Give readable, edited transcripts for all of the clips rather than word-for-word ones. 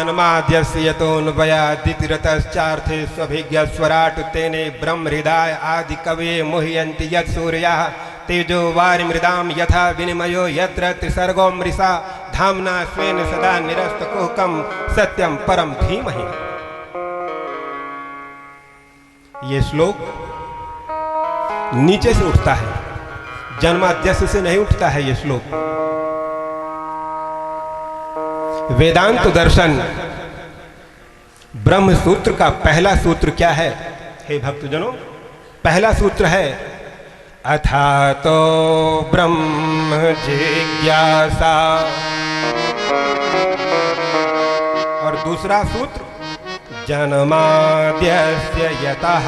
जन्माद्यस्य यतोऽन्वयादितिरतश्चार्थे स्वभिज्ञस्वराट् तेने ब्रह्महृदाय आदि कवये मुह्यन्ति यत् सूर्याः तेजो वारिमृदां यथा विनिमयो यत्र त्रिसर्गो मृषा धाम्ना स्वेन सदा निरस्तकुहकं सत्यं परम धीमहि। ये श्लोक नीचे से उठता है, जन्माद्यस्य से नहीं उठता है। ये श्लोक वेदांत दर्शन ब्रह्म सूत्र का पहला सूत्र क्या है हे भक्तजनों? पहला सूत्र है अथातो ब्रह्म जिज्ञासा, और दूसरा सूत्र जन्माद्यस्य यतः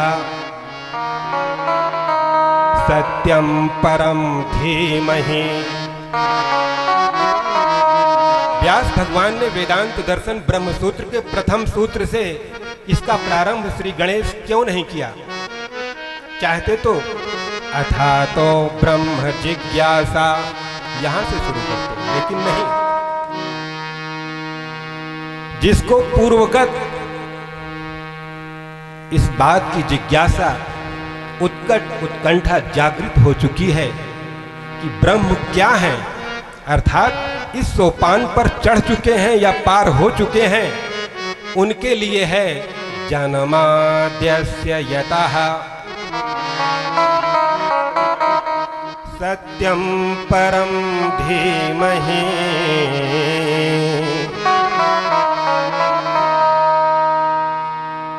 सत्यं परम धीमहि। व्यास भगवान ने वेदांत दर्शन ब्रह्म सूत्र के प्रथम सूत्र से इसका प्रारंभ श्री गणेश क्यों नहीं किया? चाहते तो अथातो ब्रह्म जिज्ञासा यहां से शुरू करते, लेकिन नहीं। जिसको पूर्वगत इस बात की जिज्ञासा उत्कंठा जागृत हो चुकी है कि ब्रह्म क्या है, अर्थात इस सोपान पर चढ़ चुके हैं या पार हो चुके हैं, उनके लिए है जन्माद्यस्य यतः सत्यं परम धीमहि।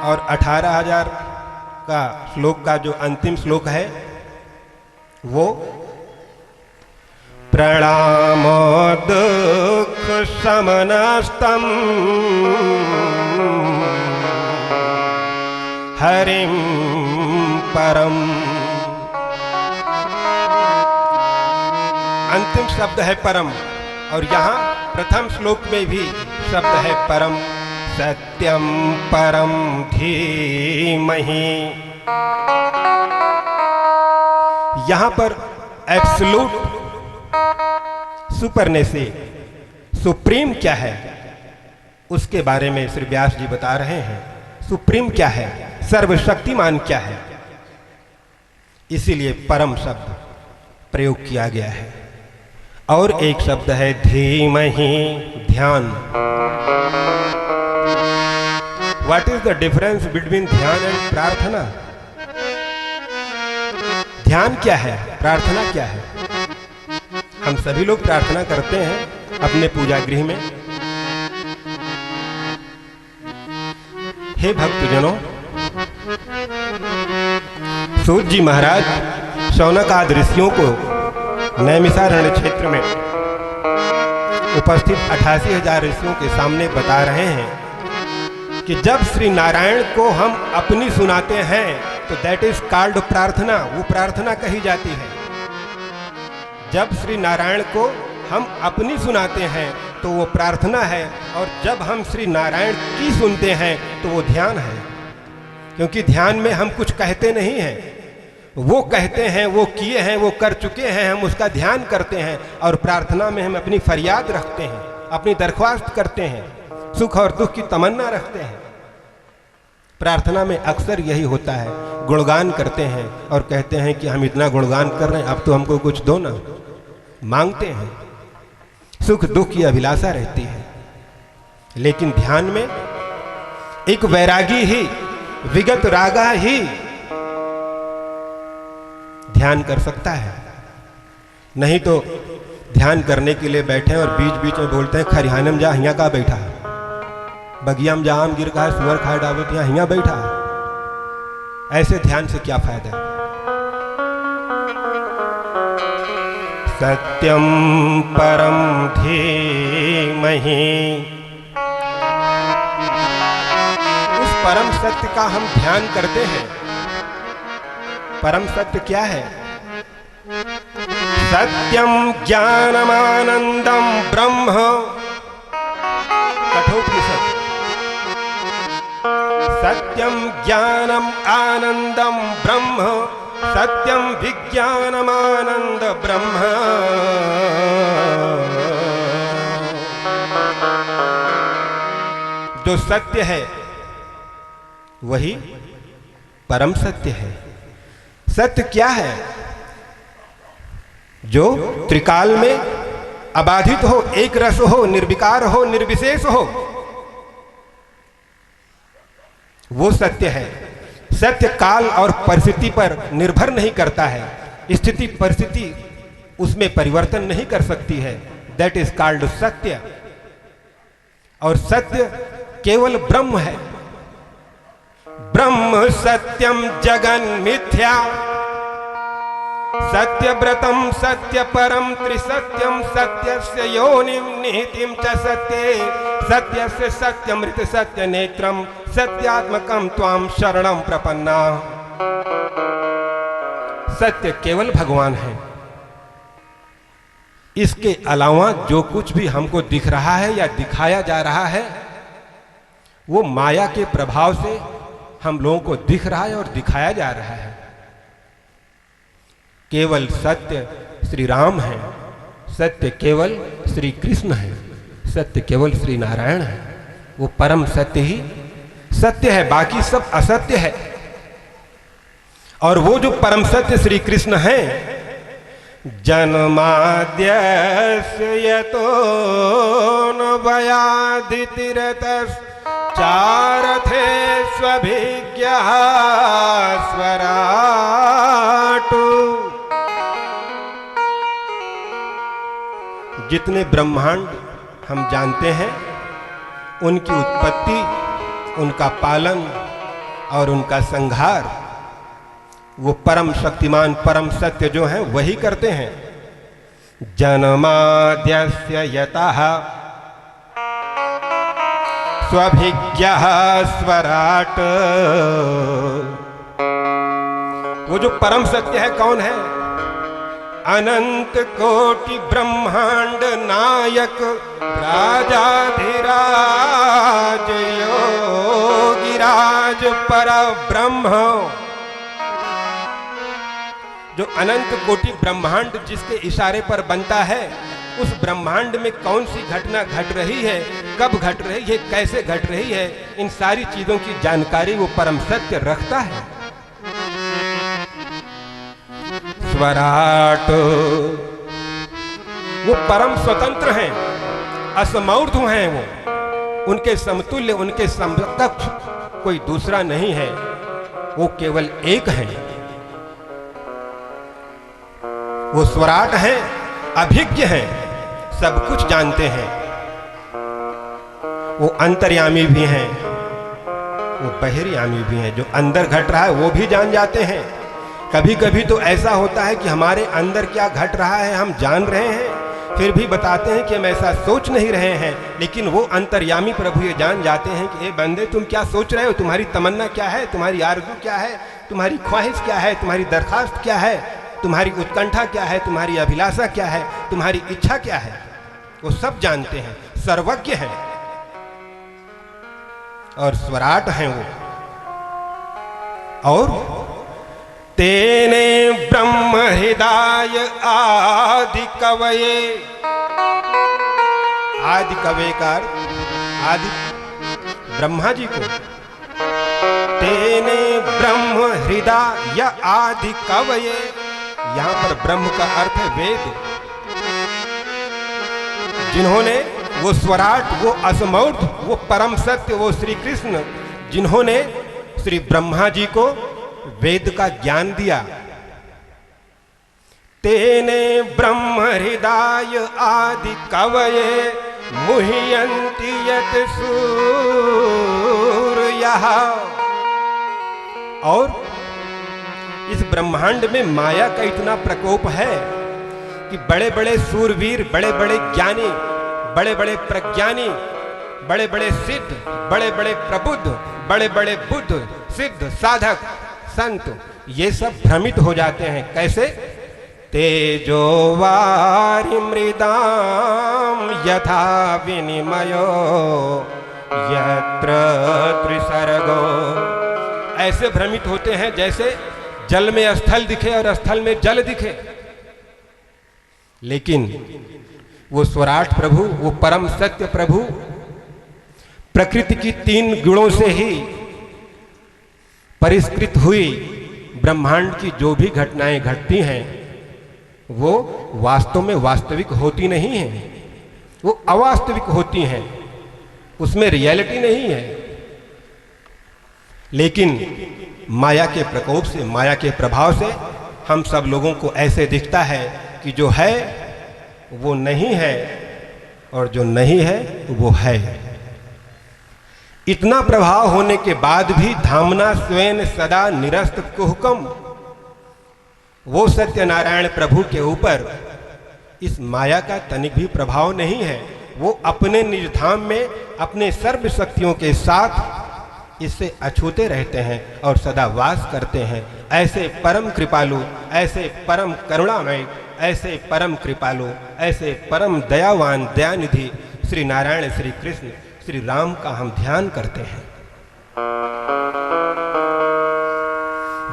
और 18,000 का श्लोक का जो अंतिम श्लोक है वो प्रणामो दुःख शमनस्तम हरिं परम। अंतिम शब्द है परम, और यहाँ प्रथम श्लोक में भी शब्द है परम, सत्यम परम धीमहि। यहाँ पर एब्सोल्यूट सुपरने से सुप्रीम क्या है उसके बारे में श्री व्यास जी बता रहे हैं। सुप्रीम क्या है, सर्वशक्तिमान क्या है, इसीलिए परम शब्द प्रयोग किया गया है। और एक शब्द है धीमहि, ध्यान। What is the difference between ध्यान एंड प्रार्थना? ध्यान क्या है, प्रार्थना क्या है? हम सभी लोग प्रार्थना करते हैं अपने पूजा गृह में। हे भक्तजनों, सूत जी महाराज शौनक आदि ऋषियों को नैमिषारण्य क्षेत्र में उपस्थित 88,000 ऋषियों के सामने बता रहे हैं कि जब श्री नारायण को हम अपनी सुनाते हैं तो दैट इज कॉल्ड प्रार्थना, वो प्रार्थना कही जाती है। जब श्री नारायण को हम अपनी सुनाते हैं तो वो प्रार्थना है, और जब हम श्री नारायण की सुनते हैं तो वो ध्यान है। क्योंकि ध्यान में हम कुछ कहते नहीं हैं, वो कहते हैं, वो किए हैं, वो कर चुके हैं, हम उसका ध्यान करते हैं। और प्रार्थना में हम अपनी फरियाद रखते हैं, अपनी दरख्वास्त करते हैं, सुख और दुख की तमन्ना रखते हैं। प्रार्थना में अक्सर यही होता है, गुणगान करते हैं और कहते हैं कि हम इतना गुणगान कर रहे हैं, अब तो हमको कुछ दो ना, मांगते हैं। सुख दुख की अभिलाषा रहती है। लेकिन ध्यान में एक वैरागी ही, विगत रागा ही ध्यान कर सकता है। नहीं तो ध्यान करने के लिए बैठे और बीच बीच में बोलते हैं खरिहानम जा, हिया का बैठा है, बगियाम जा आम गिर का है, सुअर खाए डाबत यहाँ हिया बैठा है। ऐसे ध्यान से क्या फायदा है? सत्यम परम धीमहि, उस परम सत्य का हम ध्यान करते हैं। परम सत्य क्या है? सत्यम ज्ञानमानंदम ब्रह्म, कठोपनिषद। सत्यम ज्ञानम आनंदम ब्रह्म, सत्यम विज्ञानमानंद ब्रह्म। जो सत्य है वही परम सत्य है। सत्य क्या है? जो त्रिकाल में अबाधित हो, एक रस हो, निर्विकार हो, निर्विशेष हो, वो सत्य है। सत्य काल और परिस्थिति पर निर्भर नहीं करता है। स्थिति परिस्थिति उसमें परिवर्तन नहीं कर सकती है। दैट इज कॉल्ड सत्य। और सत्य केवल ब्रह्म है। ब्रह्म सत्यम जगन मिथ्या, सत्यव्रतम सत्य परम त्रिसत्यम, सत्यस्य योनिम निहितिम च सत्ये, सत्यस्य सत्यमृत सत्य नेत्रम, सत्यात्मकम त्वाम शरणम प्रपन्ना। सत्य केवल भगवान है। इसके अलावा जो कुछ भी हमको दिख रहा है या दिखाया जा रहा है वो माया के प्रभाव से हम लोगों को दिख रहा है और दिखाया जा रहा है। केवल सत्य श्री राम है, सत्य केवल श्री कृष्ण है, सत्य केवल श्री नारायण है। वो परम सत्य ही सत्य है, बाकी सब असत्य है। और वो जो परम सत्य श्री कृष्ण है, जन्माद्यस्य यतोऽन्वयादितिरतश्चारथे स्वभिज्ञः स्वराट्। जितने ब्रह्मांड हम जानते हैं उनकी उत्पत्ति, उनका पालन और उनका संहार वो परम शक्तिमान परम सत्य जो है वही करते हैं। जन्माद्यस्य यतः स्वभिज्ञः स्वराट्। वो जो परम सत्य है कौन है? अनंत कोटि ब्रह्मांड नायक राजाधिराज योगिराज परब्रह्म। जो अनंत कोटि ब्रह्मांड जिसके इशारे पर बनता है, उस ब्रह्मांड में कौन सी घटना घट रही है, कब घट रही है, कैसे घट रही है, इन सारी चीजों की जानकारी वो परम सत्य रखता है। स्वराट। वो परम स्वतंत्र हैं, असमौर्ध हैं। वो उनके समतुल्य, उनके समकक्ष कोई दूसरा नहीं है। वो केवल एक है। वो स्वराट हैं, अभिज्ञ हैं, सब कुछ जानते हैं। वो अंतर्यामी भी हैं, वो बहिर्यामी भी हैं। जो अंदर घट रहा है वो भी जान जाते हैं। कभी कभी तो ऐसा होता है कि हमारे अंदर क्या घट रहा है हम जान रहे हैं, फिर भी बताते हैं कि हम ऐसा सोच नहीं रहे हैं। लेकिन वो अंतर्यामी प्रभु ये जान जाते हैं कि ए बंदे तुम क्या सोच रहे हो, तुम्हारी तमन्ना क्या है, तुम्हारी आरज़ू क्या है, तुम्हारी ख्वाहिश क्या है, तुम्हारी दरखास्त क्या है, तुम्हारी उत्कंठा क्या है, तुम्हारी अभिलाषा क्या है, तुम्हारी इच्छा क्या है। वो सब जानते हैं, सर्वज्ञ हैं और स्वराट हैं वो। और तेने ब्रह्म हृदय आदि कवये। आदि कवये का आदि ब्रह्मा जी को। तेने ब्रह्म हृदय आदि कवये। यहां पर ब्रह्म का अर्थ है वेद। जिन्होंने वो स्वराट, वो असमौर्ध, वो परम सत्य, वो श्री कृष्ण, जिन्होंने श्री ब्रह्मा जी को वेद का ज्ञान दिया। तेने ब्रह्म हृदय आदि कवये मुह्यन्ति यत् सूरयः। और इस ब्रह्मांड में माया का इतना प्रकोप है कि बड़े बड़े सूरवीर, बड़े बड़े ज्ञानी, बड़े बड़े प्रज्ञानी, बड़े बड़े सिद्ध, बड़े बड़े प्रबुद्ध, बड़े बड़े बुद्ध, सिद्ध, साधक, संत, ये सब भ्रमित हो जाते हैं। कैसे? तेजो वारि मृदाम यथा विनिमयो यत्र त्रिसर्गो। ऐसे भ्रमित होते हैं जैसे जल में स्थल दिखे और स्थल में जल दिखे। लेकिन वो स्वराट प्रभु, वो परम सत्य प्रभु प्रकृति की 3 गुणों से ही परिष्कृत हुई ब्रह्मांड की जो भी घटनाएं घटती हैं वो वास्तव में वास्तविक होती नहीं हैं, वो अवास्तविक होती हैं, उसमें रियलिटी नहीं है। लेकिन माया के प्रकोप से, माया के प्रभाव से हम सब लोगों को ऐसे दिखता है कि जो है वो नहीं है और जो नहीं है वो है। इतना प्रभाव होने के बाद भी धामना स्वयं सदा निरस्त कुहकम, वो सत्यनारायण प्रभु के ऊपर इस माया का तनिक भी प्रभाव नहीं है। वो अपने निज धाम में अपने सर्व शक्तियों के साथ इससे अछूते रहते हैं और सदा वास करते हैं। ऐसे परम कृपालु, ऐसे परम करुणामय, ऐसे परम कृपालु, ऐसे परम दयावान दयानिधि श्री नारायण, श्री कृष्ण, श्री राम का हम ध्यान करते हैं।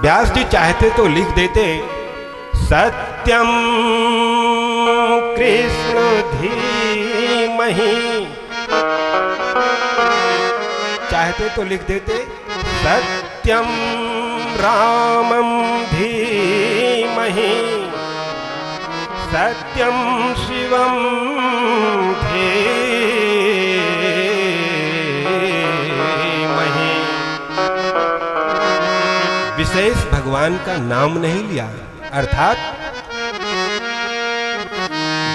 व्यास जी चाहते तो लिख देते सत्यम कृष्ण धीमहि, चाहते तो लिख देते सत्यम रामम धीमहि, सत्यम शिवम धीमहि। विशेष भगवान का नाम नहीं लिया, अर्थात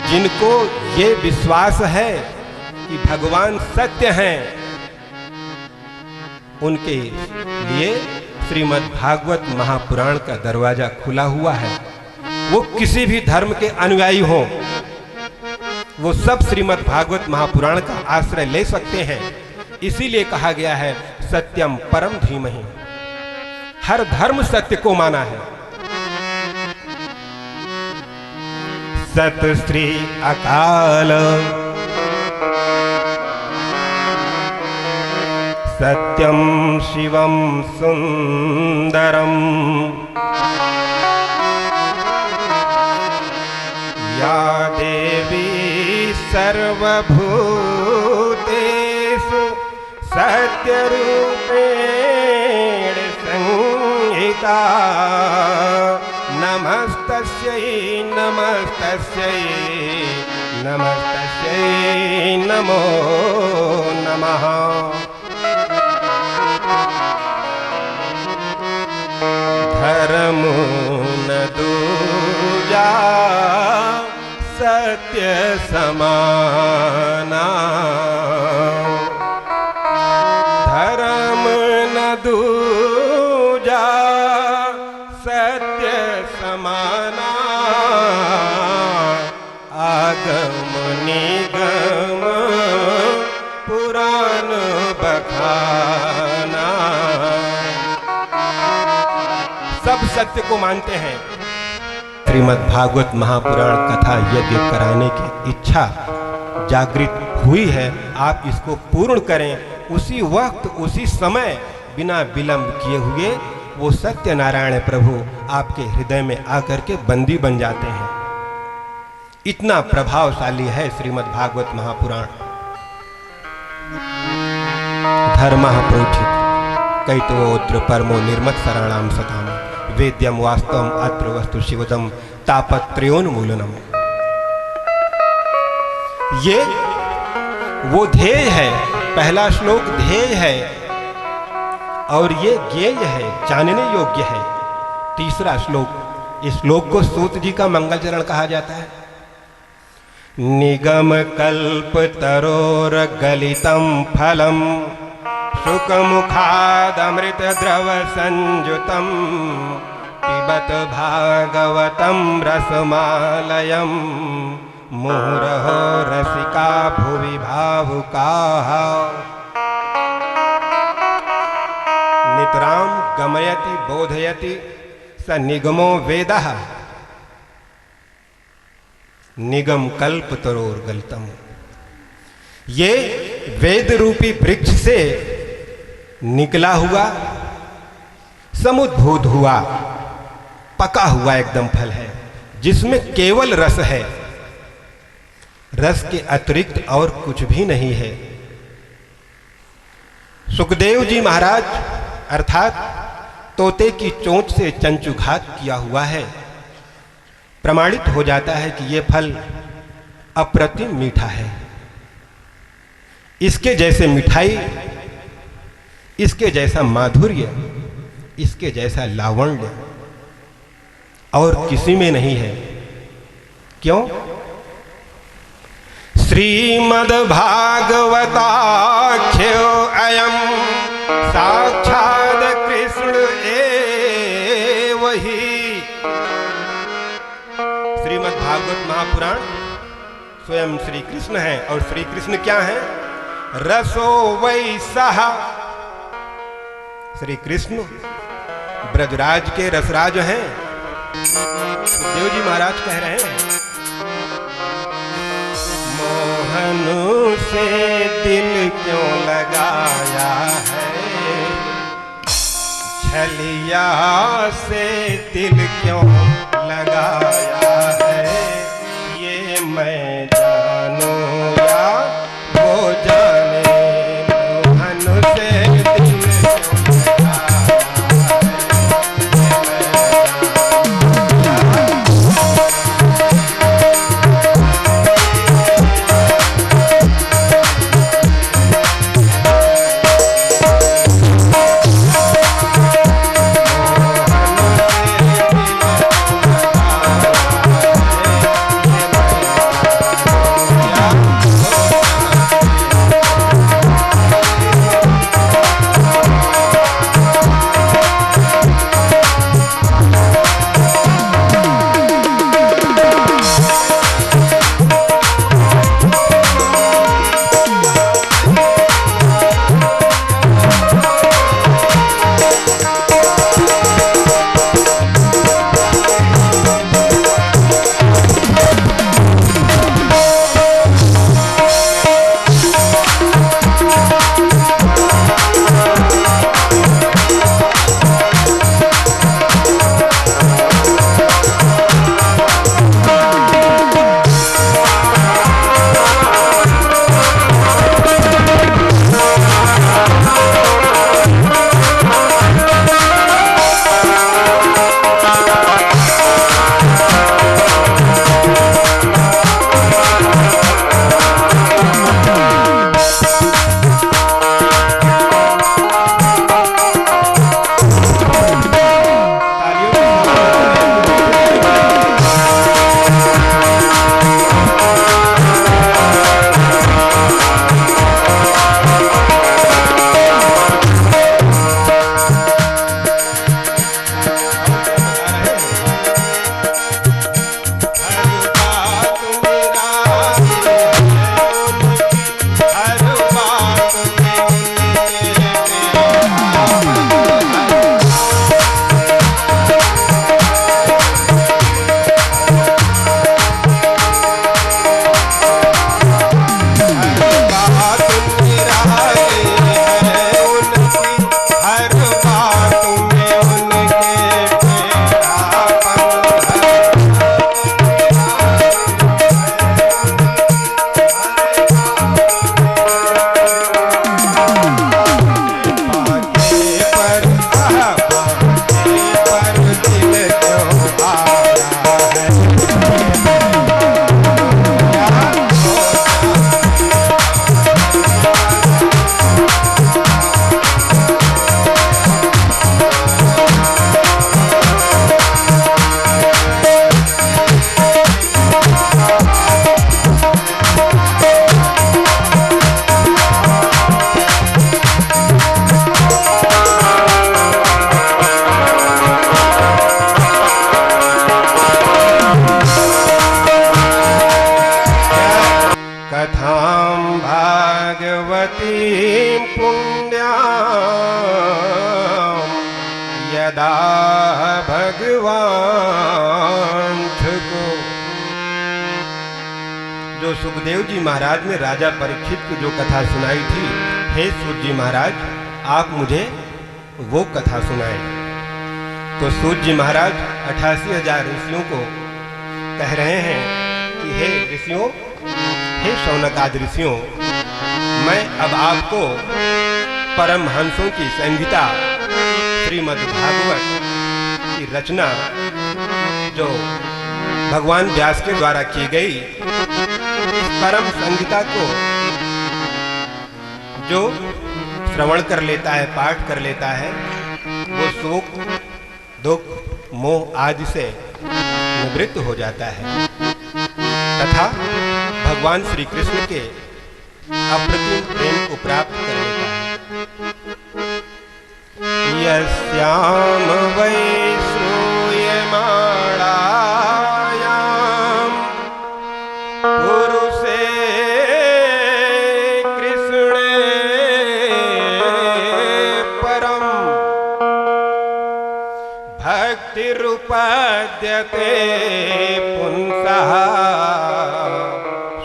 जिनको ये विश्वास है कि भगवान सत्य हैं, उनके लिए श्रीमद् भागवत महापुराण का दरवाजा खुला हुआ है। वो किसी भी धर्म के अनुयायी हों, वो सब श्रीमद् भागवत महापुराण का आश्रय ले सकते हैं। इसीलिए कहा गया है सत्यम परम धीमहि, हर धर्म सत्य को माना है। सत श्री अकाल सत्यम शिवम सुंदरम, या देवी सर्वभूतेषु सत्यरूपेण संहिता, नमस्तस्यै नमस्तस्यै नमस्तस्यै नमो नमः। धर्मो न दूजा सत्य समाना, धर्म न दूजा सत्य समाना, आगम निगम पुराण बखाना। सब सत्य को मानते हैं। श्रीमद् भागवत महापुराण कथा यज्ञ कराने की इच्छा जागृत हुई है, आप इसको पूर्ण करें। उसी वक्त उसी समय बिना विलंब किए हुए वो सत्यनारायण प्रभु आपके हृदय में आकर के बंदी बन जाते हैं। इतना प्रभावशाली है श्रीमद् भागवत महापुराण। धर्मः प्रोचित कैतवोत्र परमो निर्मत्सराणाम सताम, वेद्यम वास्तवम अत्र वस्तु शिवदम तापत्रयोन्मूलनम। ये वो ध्येय है, पहला श्लोक ध्येय है और ये ज्ञेय है, जानने योग्य है। तीसरा श्लोक, इस श्लोक को सूत जी का मंगल चरण कहा जाता है। निगम कल्प तरोर गलितम फलम, सुख मुखादमृत द्रव संयुतम, पिबत भागवतम रसमालयम, मुहुरहो रसिका भुवि भावुकाः। नितराम गमयति बोधयति स निगमो वेदः, निगम कल्प तरोर गलितम। ये वेद रूपी वृक्ष से निकला हुआ, समुद्भूत हुआ, पका हुआ एकदम फल है, जिसमें केवल रस है, रस के अतिरिक्त और कुछ भी नहीं है। सुखदेव जी महाराज अर्थात तोते की चोंच से चंचुघात किया हुआ है। प्रमाणित हो जाता है कि यह फल अप्रतिम मीठा है। इसके जैसे मिठाई, इसके जैसा माधुर्य, इसके जैसा लावण्य और किसी में नहीं है। क्यों? श्रीमद्भागवताख्यो अयम साक्षात् कृष्ण एव ही। श्रीमद्भागवत महापुराण स्वयं श्री कृष्ण है। और श्री कृष्ण क्या है? रसो वै सः। श्री कृष्ण ब्रजराज के रसराज हैं। सुखदेव जी महाराज कह रहे हैं, मोहन से दिल क्यों लगाया है, छलिया से दिल क्यों लगाया है, ये मैं जानूं या वो जाने। मोहन से दिल क्यों लगाया यदा भगवान को, जो सुखदेव जी महाराज ने राजा परीक्षित को जो कथा सुनाई थी, हे सूत जी महाराज आप मुझे वो कथा सुनाए। तो सूत जी महाराज 88,000 ऋषियों को कह रहे हैं कि हे ऋषियों, हे शौनकादि ऋषियों, मैं अब आपको परमहंसों की संहिता श्रीमद् भागवत की रचना जो भगवान व्यास के द्वारा की गई, इस परम संहिता को जो श्रवण कर लेता है, पाठ कर लेता है, वो शोक, दुख, मोह आदि से निवृत्त हो जाता है तथा भगवान श्री कृष्ण के अप्रतिम प्रेम को प्राप्त कर लेता है। यस्याम वै श्रूयमाणायाम पुरुषे कृष्णे परम भक्तिरुपद्यते पुंसः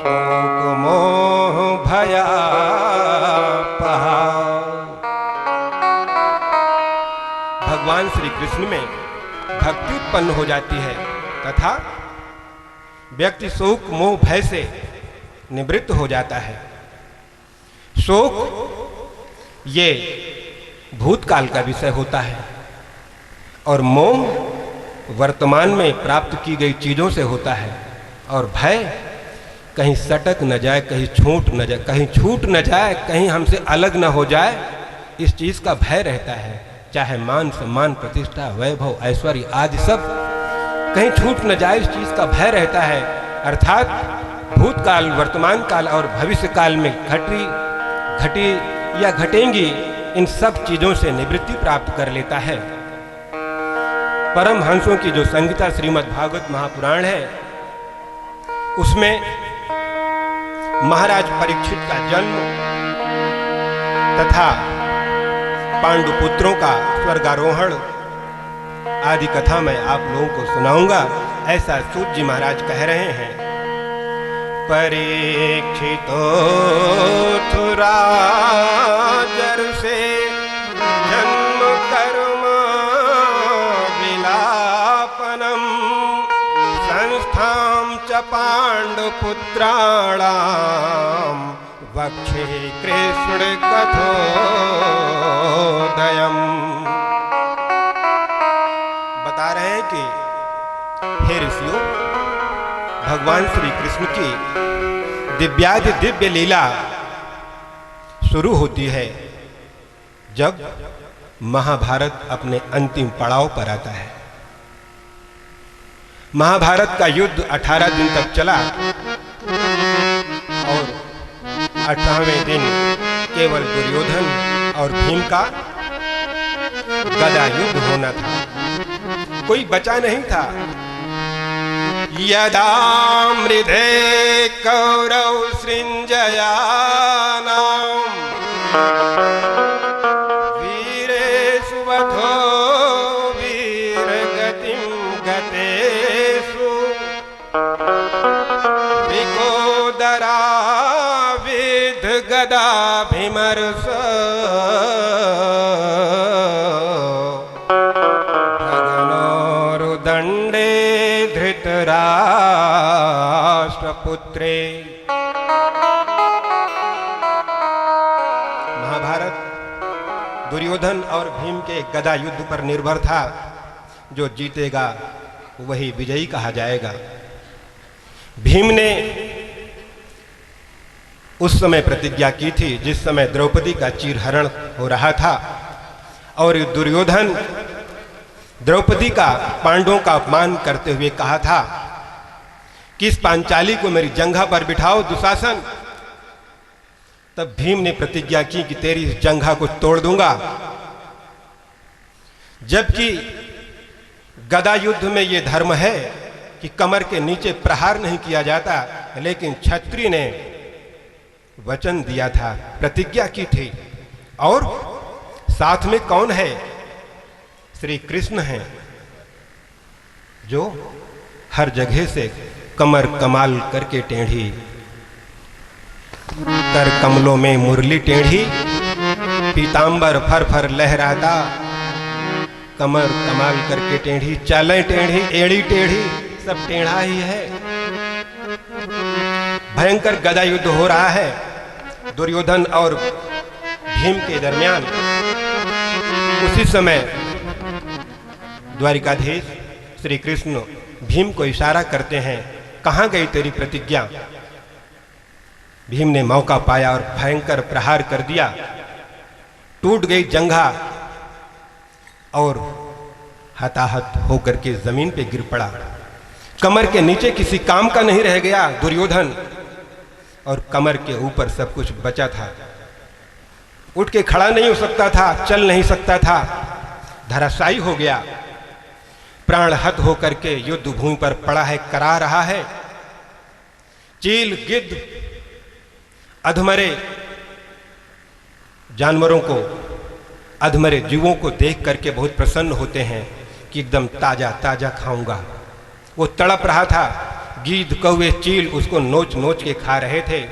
शोकमोह भयापहा। भगवान श्री कृष्ण में भक्ति उत्पन्न हो जाती है तथा व्यक्ति शोक मोह भय से निवृत्त हो जाता है। शोक ये भूतकाल का विषय होता है और मोह वर्तमान में प्राप्त की गई चीजों से होता है, और भय कहीं सटक न जाए, कहीं छूट न जाए, कहीं हमसे अलग न हो जाए, इस चीज का भय रहता है। चाहे मान सम्मान प्रतिष्ठा वैभव ऐश्वर्य आदि सब कहीं छूट न जाए, इस चीज का भय रहता है। अर्थात भूतकाल, वर्तमान काल और भविष्य काल में घटी या घटेंगी इन सब चीजों से निवृत्ति प्राप्त कर लेता है। परमहंसों की जो संहिता श्रीमद् भागवत महापुराण है, उसमें महाराज परीक्षित का जन्म तथा पांडु पुत्रों का स्वर्गारोहण आदि कथा मैं आप लोगों को सुनाऊंगा, ऐसा सूत जी महाराज कह रहे हैं। परीक्षितो राजर से जन्म कर्म विलापनम संस्थां च पांडुपुत्राणाम वक्षे कृष्ण कथोदयम। बता रहे हैं कि हे ऋषियों, भगवान श्री कृष्ण की दिव्यादि दिव्य लीला शुरू होती है जब महाभारत अपने अंतिम पड़ाव पर आता है। महाभारत का युद्ध 18 दिन तक चला और 18वें दिन केवल दुर्योधन और भीम का गदा युद्ध होना था, कोई बचा नहीं था। यदा मृधे कौरव सृंजयानाम वीरेषु वधो वीरगतिं गतेषु विकोदरा विद गदाभिमर्श भगनोरुदण्डे धृतराष्ट्रपुत्रे। महाभारत दुर्योधन और भीम के गदा युद्ध पर निर्भर था। जो जीतेगा वही विजयी कहा जाएगा। भीम ने उस समय प्रतिज्ञा की थी जिस समय द्रौपदी का चीरहरण हो रहा था, और दुर्योधन द्रौपदी का पांडवों का अपमान करते हुए कहा था कि इस पांचाली को मेरी जंघा पर बिठाओ दुशासन। तब भीम ने प्रतिज्ञा की कि तेरी इस जंघा को तोड़ दूंगा। जबकि गदा युद्ध में यह धर्म है कि कमर के नीचे प्रहार नहीं किया जाता, लेकिन क्षत्रिय ने वचन दिया था, प्रतिज्ञा की थी। और साथ में कौन है? श्री कृष्ण हैं, जो हर जगह से कमर कमाल करके टेढ़ी, कर कमलों में मुरली टेढ़ी, पीतांबर फर फर लहराता, कमर कमाल करके टेढ़ी, चालें टेढ़ी, एड़ी टेढ़ी, सब टेढ़ा ही है। भयंकर गदा युद्ध हो रहा है। दुर्योधन और भीम के दरमियान। उसी समय द्वारिकाधीश श्री कृष्ण भीम को इशारा करते हैं, कहाँ गई तेरी प्रतिज्ञा। भीम ने मौका पाया और भयंकर प्रहार कर दिया। टूट गई जंघा और हताहत होकर के जमीन पे गिर पड़ा। कमर के नीचे किसी काम का नहीं रह गया दुर्योधन, और कमर के ऊपर सब कुछ बचा था। उठ के खड़ा नहीं हो सकता था, चल नहीं सकता था, धराशायी हो गया। प्राण हत होकर के युद्ध भूमि पर पड़ा है, करा रहा है। चील, गिद्ध, अधमरे जानवरों को, अधमरे जीवों को देख करके बहुत प्रसन्न होते हैं कि एकदम ताजा ताजा खाऊंगा। वो तड़प रहा था, गीध, कौवे, चील उसको नोच नोच के खा रहे थे।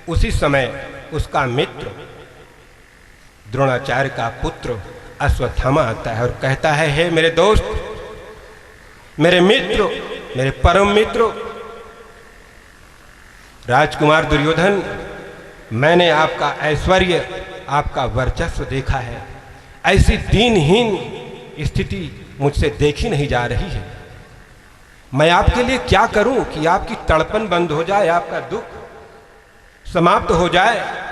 उसी समय उसका मित्र द्रोणाचार्य का पुत्र अश्वत्थामा आता है और कहता है, हे मेरे दोस्त, मेरे मित्र, मेरे परम मित्र राजकुमार दुर्योधन, मैंने आपका ऐश्वर्य, आपका वर्चस्व देखा है। ऐसी दीनहीन स्थिति मुझसे देखी नहीं जा रही है। मैं आपके लिए क्या करूं कि आपकी तड़पन बंद हो जाए, आपका दुख समाप्त हो जाए।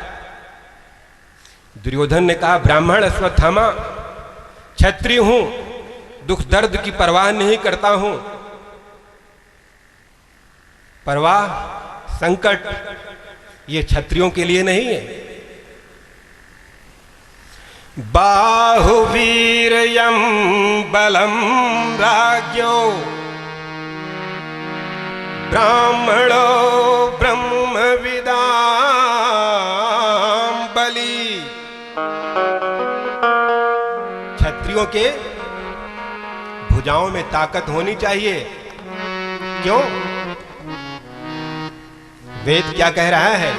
दुर्योधन ने कहा, ब्राह्मण अश्वत्थामा, क्षत्रिय हूं, दुख दर्द की परवाह नहीं करता हूं। परवाह, संकट ये क्षत्रियों के लिए नहीं है। बाहुवीर्यं बलम राज्ञो ब्राह्मणो ब्रह्मविदां बलि। क्षत्रियों के भुजाओं में ताकत होनी चाहिए। क्यों? वेद क्या कह रहा है?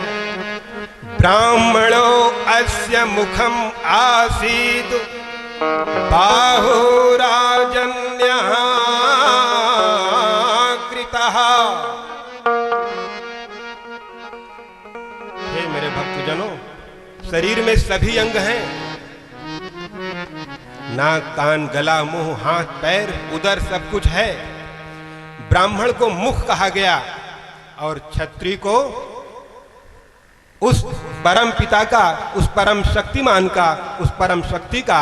ब्राह्मणो अस्य मुखम आसीत् बाहुराजन्यः कृतः। हे मेरे भक्तजनों, शरीर में सभी अंग हैं, नाक, कान, गला, मुंह, हाथ, पैर, उदर सब कुछ है। ब्राह्मण को मुख कहा गया और क्षत्रिय को उस परम पिता का, उस परम शक्तिमान का, उस परम शक्ति का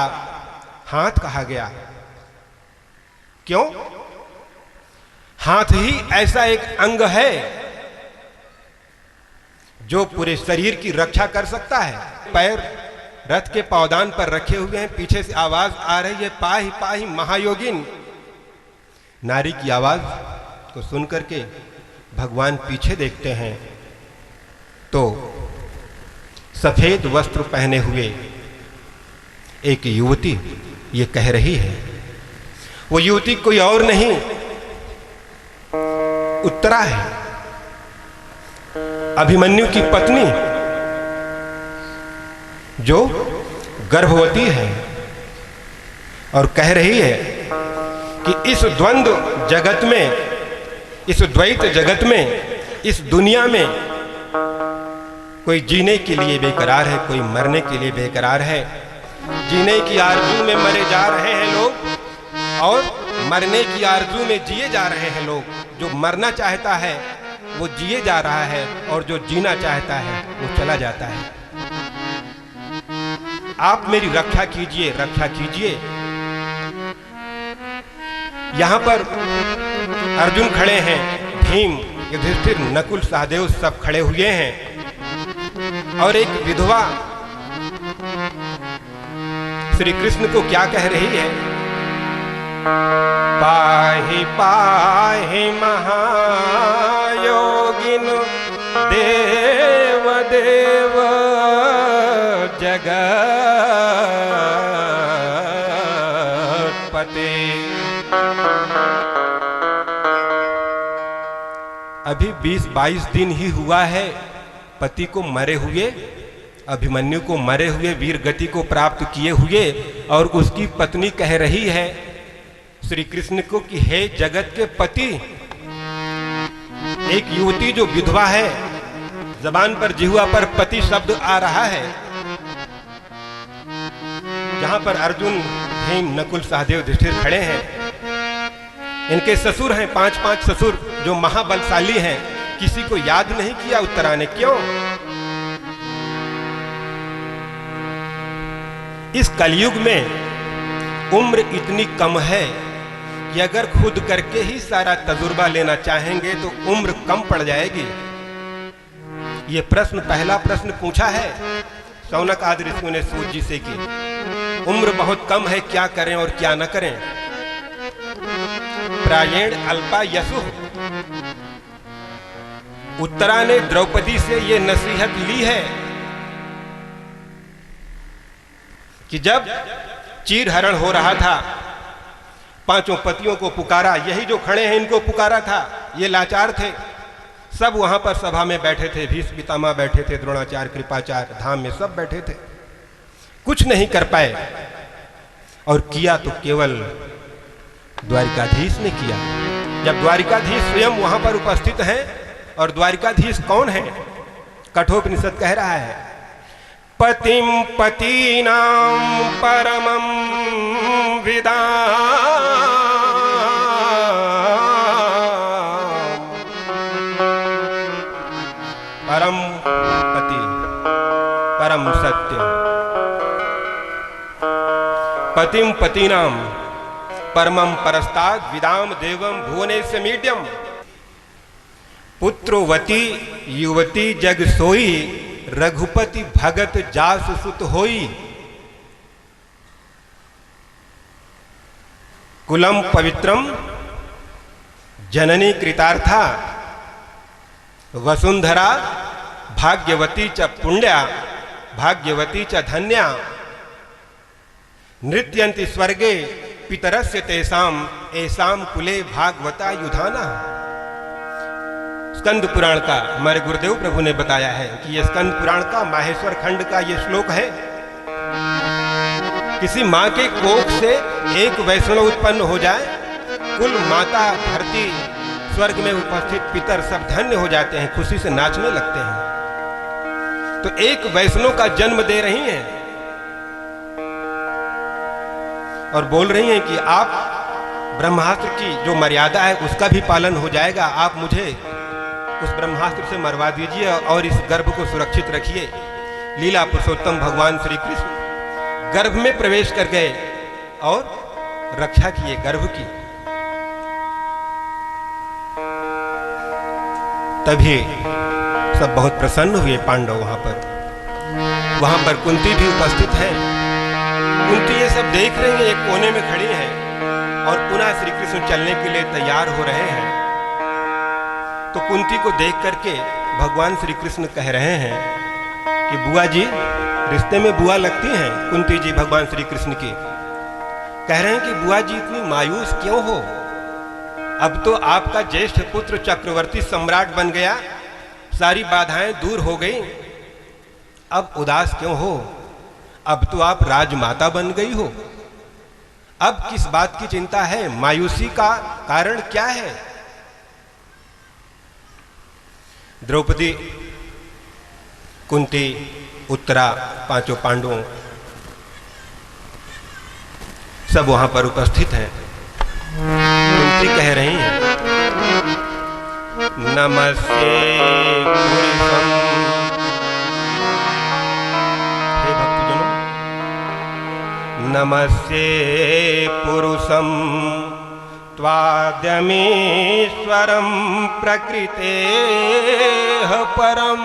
हाथ कहा गया। क्यों? हाथ ही ऐसा एक अंग है जो पूरे शरीर की रक्षा कर सकता है। पैर रथ के पावदान पर रखे हुए हैं, पीछे से आवाज आ रही है, पाहि पाहि महायोगिन। नारी की आवाज को सुनकर के भगवान पीछे देखते हैं तो सफेद वस्त्र पहने हुए एक युवती ये कह रही है। वो युवती कोई और नहीं, उत्तरा है, अभिमन्यु की पत्नी, जो गर्भवती है और कह रही है कि इस द्वंद्व जगत में, इस द्वैत जगत में, इस दुनिया में कोई जीने के लिए बेकरार है, कोई मरने के लिए बेकरार है। जीने की आरज़ू में मरे जा रहे हैं लोग और मरने की आरज़ू में जिए जा रहे हैं लोग। जो मरना चाहता है वो जिए जा रहा है और जो जीना चाहता है वो चला जाता है। आप मेरी रक्षा कीजिए, रक्षा कीजिए। यहां पर अर्जुन खड़े हैं, भीम, युधिष्ठिर, नकुल, सहदेव सब खड़े हुए हैं और एक विधवा श्री कृष्ण को क्या कह रही है? पाहि पाहि महायोगिन देव देव जगत्पते। अभी 20-22 दिन ही हुआ है पति को मरे हुए, अभिमन्यु को मरे हुए, वीर गति को प्राप्त किए हुए, और उसकी पत्नी कह रही है श्री कृष्ण को कि हे जगत के पति। एक युवती जो विधवा है, जबान पर, जिह्वा पर पति शब्द आ रहा है, जहां पर अर्जुन, भीम, नकुल, सहदेव, युधिष्ठिर खड़े हैं। इनके ससुर हैं, 5-5 ससुर जो महाबलशाली हैं। किसी को याद नहीं किया उत्तरा ने, क्यों? इस कलयुग में उम्र इतनी कम है कि अगर खुद करके ही सारा तजुर्बा लेना चाहेंगे तो उम्र कम पड़ जाएगी। ये प्रश्न, पहला प्रश्न पूछा है शौनक आदि ऋषियों ने सूत जी से की, उम्र बहुत कम है, क्या करें और क्या न करें। प्रायेण अल्पा यशु। उत्तरा ने द्रौपदी से ये नसीहत ली है कि जब चीरहरण हो रहा था, पांचों पतियों को पुकारा, यही जो खड़े हैं इनको पुकारा था, ये लाचार थे। सब वहां पर सभा में बैठे थे, भीष्म पितामह बैठे थे, द्रोणाचार्य, कृपाचार्य, धाम में सब बैठे थे, कुछ नहीं कर पाए। और किया तो केवल द्वारिकाधीश ने किया। जब द्वारिकाधीश स्वयं वहां पर उपस्थित हैं, और द्वारिकाधीश कौन है? कठोपनिषद कह रहा है, पतिम पतीनां परमं विदाम् परम पति, परम सत्य, पतिम पतीनां परमं परस्ताद विदाम देवम भुवनेश मीड्यम। पुत्रवती युवती जग सोई, रघुपति भगत जास सुत होई। कुलम पवित्रम जननी कृतार्था, वसुंधरा भाग्यवती च पुण्या, भाग्यवती च धन्या। नृत्यन्ति स्वर्गे पितरस्य तेषाम, एषाम कुले भागवता युधाना। स्कंद पुराण का हमारे गुरुदेव प्रभु ने बताया है कि यह स्कंद पुराण का माहेश्वर खंड का यह श्लोक है। किसी मां के कोख से एक वैष्णव उत्पन्न हो जाए, कुल माता, धरती, स्वर्ग में उपस्थित पितर सब धन्य हो जाते हैं, खुशी से नाचने लगते हैं। तो एक वैष्णव का जन्म दे रही हैं और बोल रही हैं कि आप ब्रह्मास्त्र की जो मर्यादा है उसका भी पालन हो जाएगा, आप मुझे उस ब्रह्मास्त्र से मरवा दीजिए और इस गर्भ को सुरक्षित रखिए। लीला पुरुषोत्तम भगवान श्री कृष्ण गर्भ में प्रवेश कर गए और रक्षा किए गर्भ की। तभी सब बहुत प्रसन्न हुए पांडव। वहां पर कुंती भी उपस्थित है। कुंती ये सब देख रही है, एक कोने में खड़ी है और पुनः श्री कृष्ण चलने के लिए तैयार हो रहे हैं। तो कुंती को देख करके भगवान श्री कृष्ण कह रहे हैं कि बुआ जी, रिश्ते में बुआ लगती हैं कुंती जी भगवान श्री कृष्ण की। कह रहे हैं कि बुआ जी इतनी मायूस क्यों हो? अब तो आपका ज्येष्ठ पुत्र चक्रवर्ती सम्राट बन गया, सारी बाधाएं दूर हो गई, अब उदास क्यों हो? अब तो आप राजमाता बन गई हो, अब किस बात की चिंता है? मायूसी का कारण क्या है? द्रौपदी, कुंती, उत्तरा, पांचों पांडवों सब वहां पर उपस्थित हैं। कुंती कह रही हैं, नमस्ते पुरुषम, हे भक्तजनों, नमस्ते पुरुषम त्वाद्यमीश्वरं प्रकृतेः परम,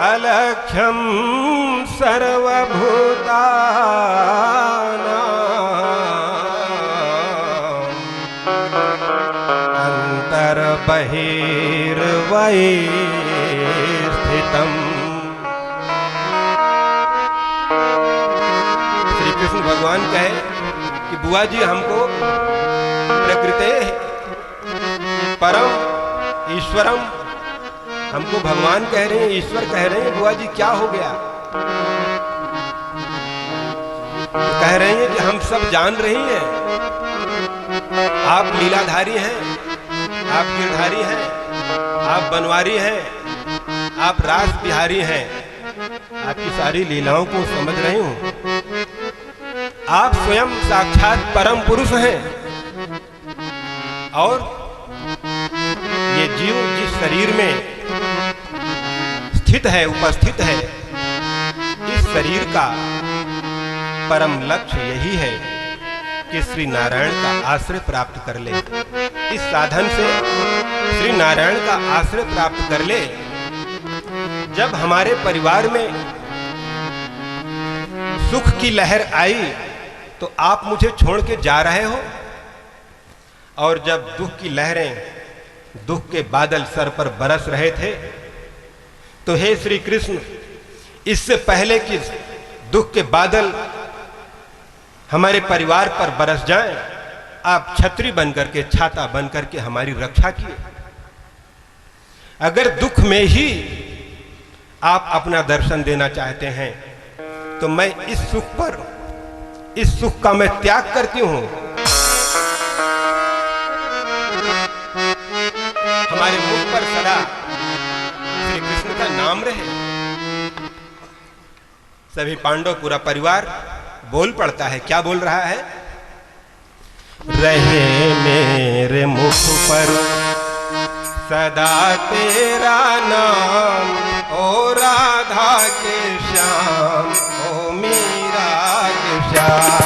अलक्ष्यं सर्वभूतानां अंतर्बहिर्वस्थितम्। श्री कृष्ण भगवान कहे कि बुआ जी हमको प्रकृते परम ईश्वरम, हमको भगवान कह रहे हैं, ईश्वर कह रहे हैं, बुआ जी क्या हो गया? कह रहे हैं कि हम सब जान रही हैं, आप लीलाधारी हैं, आप गिरधारी हैं, आप बनवारी हैं, आप रास बिहारी हैं, आपकी सारी लीलाओं को समझ रही हूं। आप स्वयं साक्षात परम पुरुष हैं और ये जीव जिस शरीर में स्थित है, उपस्थित है, इस शरीर का परम लक्ष्य यही है कि श्री नारायण का आश्रय प्राप्त कर ले। इस साधन से श्री नारायण का आश्रय प्राप्त कर ले। जब हमारे परिवार में सुख की लहर आई तो आप मुझे छोड़ के जा रहे हो, और जब दुख की लहरें, दुख के बादल सर पर बरस रहे थे, तो हे श्री कृष्ण, इससे पहले कि दुख के बादल हमारे परिवार पर बरस जाएं, आप छतरी बनकर के, छाता बनकर के हमारी रक्षा किए। अगर दुख में ही आप अपना दर्शन देना चाहते हैं तो मैं इस सुख का मैं त्याग करती हूं। हमारे मुख पर सदा श्री कृष्ण का नाम रहे। सभी पांडव, पूरा परिवार बोल पड़ता है। क्या बोल रहा है? रहे मेरे मुख पर सदा तेरा नाम, ओ राधा के श्याम, ओ मीरा के श्याम।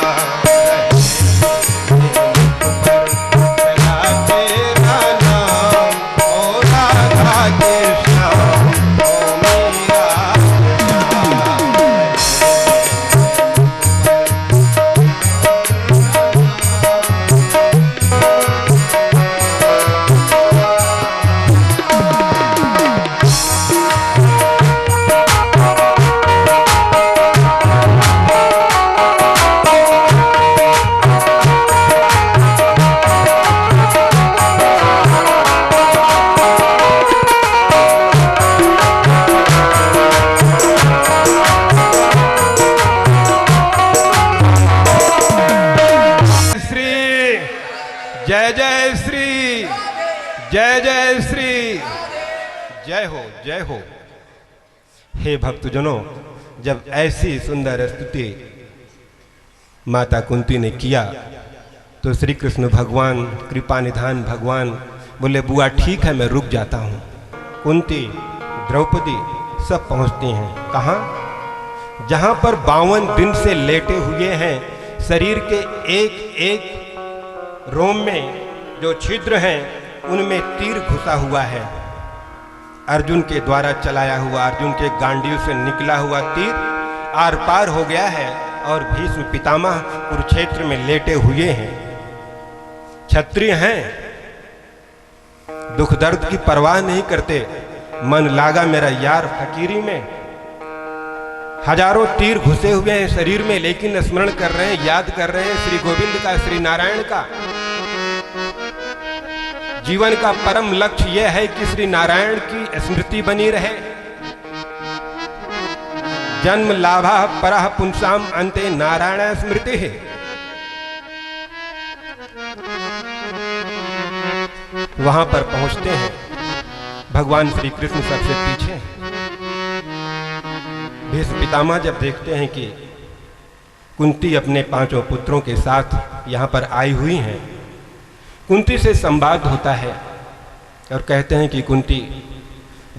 जय जय श्री, जय जय श्री, जय हो, जय हो। हे भक्तजनों, जब ऐसी सुंदर स्तुति माता कुंती ने किया तो श्री कृष्ण भगवान, कृपा निधान भगवान बोले, बुआ ठीक है, मैं रुक जाता हूँ। कुंती, द्रौपदी सब पहुँचती हैं। कहाँ? जहाँ पर 52 दिन से लेटे हुए हैं, शरीर के एक एक रोम में जो छिद्र हैं उनमें तीर घुसा हुआ है। अर्जुन के द्वारा चलाया हुआ, अर्जुन के गांडीव से निकला हुआ तीर आर पार हो गया है और भीष्म पितामह कुरुक्षेत्र में लेटे हुए हैं। क्षत्रिय हैं, दुख दर्द की परवाह नहीं करते। मन लागा मेरा यार फकीरी में। हजारों तीर घुसे हुए हैं शरीर में, लेकिन स्मरण कर रहे हैं, याद कर रहे हैं श्री गोविंद का, श्री नारायण का। जीवन का परम लक्ष्य यह है कि श्री नारायण की स्मृति बनी रहे। जन्म लाभा परः पुंसाम अन्ते नारायण स्मृति है। वहां पर पहुंचते हैं, भगवान श्री कृष्ण सबसे पीछे। भीष्म पितामह जब देखते हैं कि कुंती अपने 5 पुत्रों के साथ यहाँ पर आई हुई हैं, कुंती से संवाद होता है और कहते हैं कि कुंती,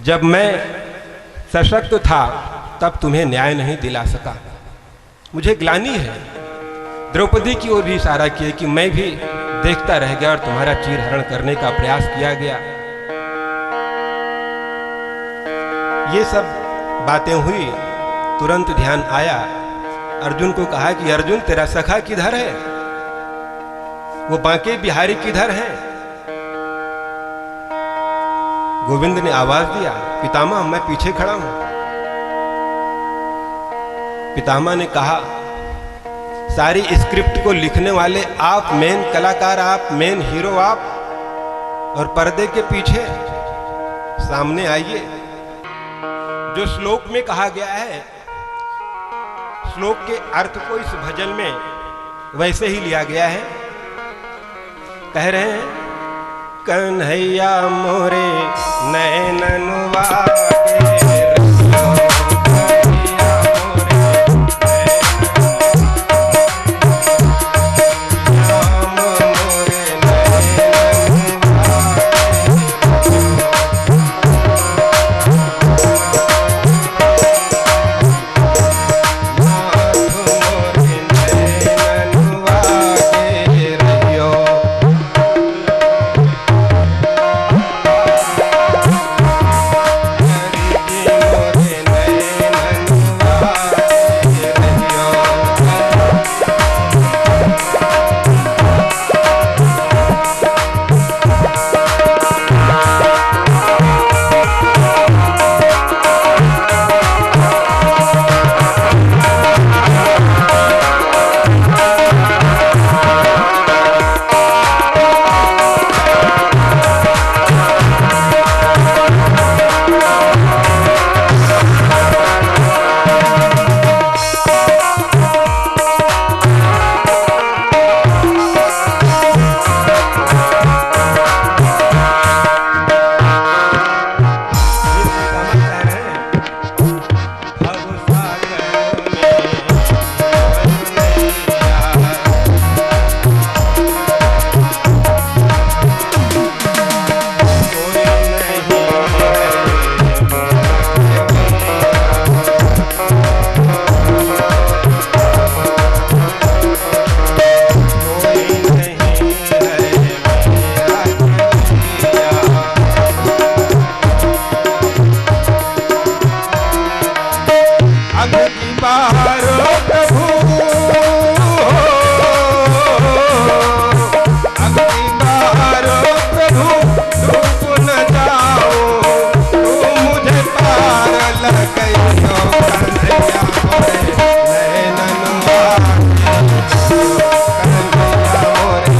जब मैं सशक्त था तब तुम्हें न्याय नहीं दिला सका, मुझे ग्लानि है। द्रौपदी की ओर भी इशारा किया कि मैं भी देखता रह गया और तुम्हारा चीरहरण करने का प्रयास किया गया। ये सब बातें हुई, तुरंत ध्यान आया। अर्जुन को कहा कि अर्जुन, तेरा सखा किधर है? वो बांके बिहारी किधर है? गोविंद ने आवाज दिया, पितामह मैं पीछे खड़ा हूं। पितामह ने कहा, सारी स्क्रिप्ट को लिखने वाले आप, मेन कलाकार आप, मेन हीरो आप, और पर्दे के पीछे सामने आइए। जो श्लोक में कहा गया है, श्लोक के अर्थ को इस भजन में वैसे ही लिया गया है। कह रहे हैं, कन्हैया मोरे नैनन वागे, कन्हैया कन्हैया मोरे।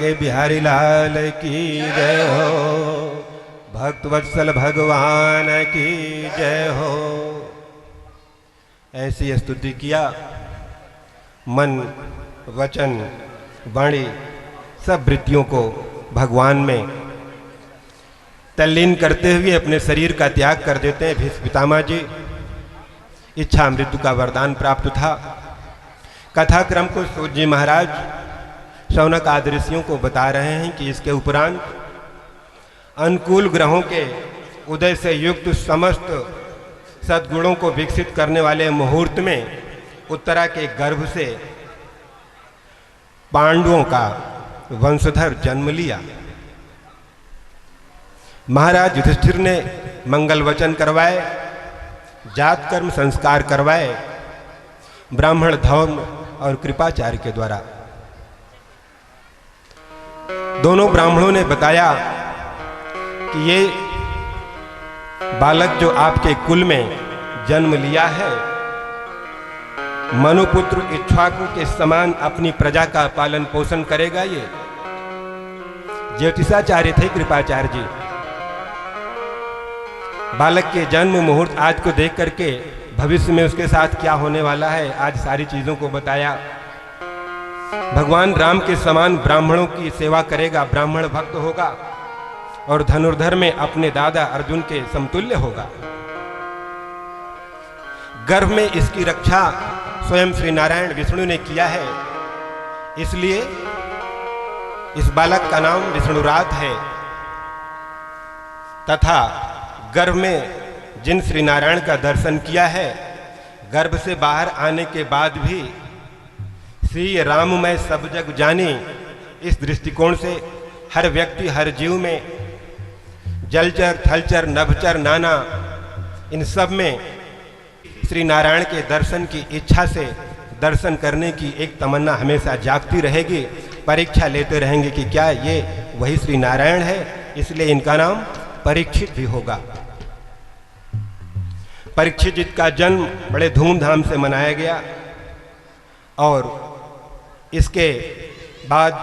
के बिहारी लाल की जय हो, भक्त वत्सल भगवान की जय हो। ऐसी स्तुति किया, मन वचन वाणी सब वृत्तियों को भगवान में तल्लीन करते हुए अपने शरीर का त्याग कर देते हैं। भीष्म पितामह जी इच्छा मृत्यु का वरदान प्राप्त था। कथाक्रम को सूत जी महाराज शौनक आदि ऋषियों को बता रहे हैं कि इसके उपरांत अनुकूल ग्रहों के उदय से युक्त समस्त सद्गुणों को विकसित करने वाले मुहूर्त में उत्तरा के गर्भ से पांडवों का वंशधर जन्म लिया। महाराज युधिष्ठिर ने मंगल वचन करवाए, जात कर्म संस्कार करवाए, ब्राह्मण धर्म और कृपाचार्य के द्वारा। दोनों ब्राह्मणों ने बताया कि ये बालक जो आपके कुल में जन्म लिया है, मनुपुत्र इक्ष्वाकु के समान अपनी प्रजा का पालन पोषण करेगा। ये ज्योतिषाचार्य थे कृपाचार्य जी। बालक के जन्म मुहूर्त आज को देख करके भविष्य में उसके साथ क्या होने वाला है, आज सारी चीजों को बताया। भगवान राम के समान ब्राह्मणों की सेवा करेगा, ब्राह्मण भक्त होगा और धनुर्धर में अपने दादा अर्जुन के समतुल्य होगा। गर्भ में इसकी रक्षा स्वयं श्री नारायण विष्णु ने किया है, इसलिए इस बालक का नाम विष्णुरात है। तथा गर्भ में जिन श्री नारायण का दर्शन किया है, गर्भ से बाहर आने के बाद भी श्री राममय सब जग जाने, इस दृष्टिकोण से हर व्यक्ति हर जीव में जलचर थलचर नभचर नाना, इन सब में श्री नारायण के दर्शन की इच्छा से दर्शन करने की एक तमन्ना हमेशा जागती रहेगी। परीक्षा लेते रहेंगे कि क्या ये वही श्री नारायण है, इसलिए इनका नाम परीक्षित भी होगा। परीक्षित जी का जन्म बड़े धूमधाम से मनाया गया और इसके बाद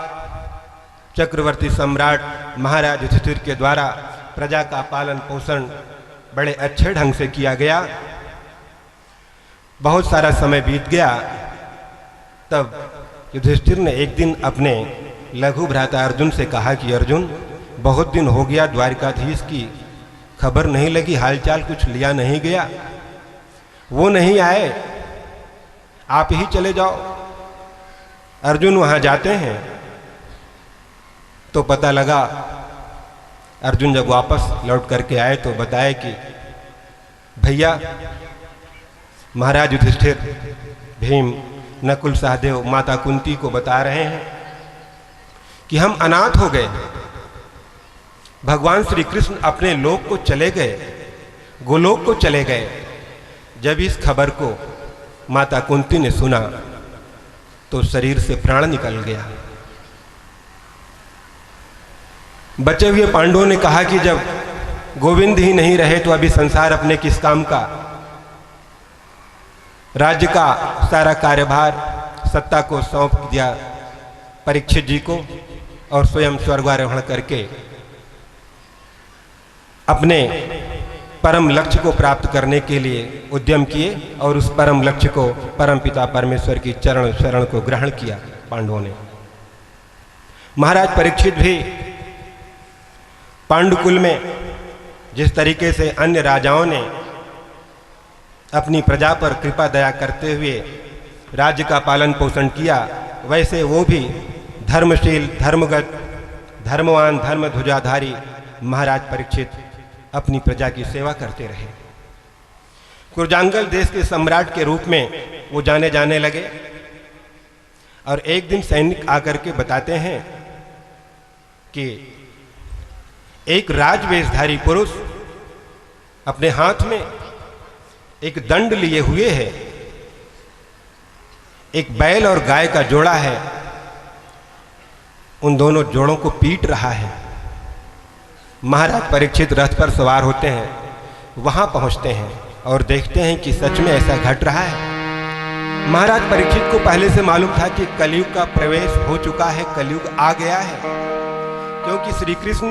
चक्रवर्ती सम्राट महाराज युधिष्ठिर के द्वारा प्रजा का पालन पोषण बड़े अच्छे ढंग से किया गया। बहुत सारा समय बीत गया, तब युधिष्ठिर ने एक दिन अपने लघु भ्राता अर्जुन से कहा कि अर्जुन, बहुत दिन हो गया द्वारिकाधीश की खबर नहीं लगी, हालचाल कुछ लिया नहीं गया, वो नहीं आए, आप ही चले जाओ। अर्जुन वहां जाते हैं तो पता लगा, अर्जुन जब वापस लौट करके आए तो बताया कि भैया महाराज युधिष्ठिर भीम नकुल सहदेव माता कुंती को बता रहे हैं कि हम अनाथ हो गए, भगवान श्री कृष्ण अपने लोक को चले गए, गोलोक को चले गए। जब इस खबर को माता कुंती ने सुना तो शरीर से प्राण निकल गया। बचे हुए पांडवों ने कहा कि जब गोविंद ही नहीं रहे तो अभी संसार अपने किस काम का। राज्य का सारा कार्यभार सत्ता को सौंप दिया परीक्षित जी को और स्वयं स्वर्गारोहण करके अपने परम लक्ष्य को प्राप्त करने के लिए उद्यम किए और उस परम लक्ष्य को परम पिता परमेश्वर की चरण शरण को ग्रहण किया पांडवों ने। महाराज परीक्षित भी पांडुकुल में जिस तरीके से अन्य राजाओं ने अपनी प्रजा पर कृपा दया करते हुए राज्य का पालन पोषण किया, वैसे वो भी धर्मशील धर्मगत धर्मवान धर्म ध्वजाधारी महाराज परीक्षित अपनी प्रजा की सेवा करते रहे। कुरजांगल देश के सम्राट के रूप में वो जाने जाने लगे और एक दिन सैनिक आकर के बताते हैं कि एक राजवेशधारी पुरुष अपने हाथ में एक दंड लिए हुए है, एक बैल और गाय का जोड़ा है, उन दोनों जोड़ों को पीट रहा है। महाराज परीक्षित रथ पर सवार होते हैं, वहां पहुंचते हैं और देखते हैं कि सच में ऐसा घट रहा है। महाराज परीक्षित को पहले से मालूम था कि कलयुग का प्रवेश हो चुका है, कलयुग आ गया है, क्योंकि श्री कृष्ण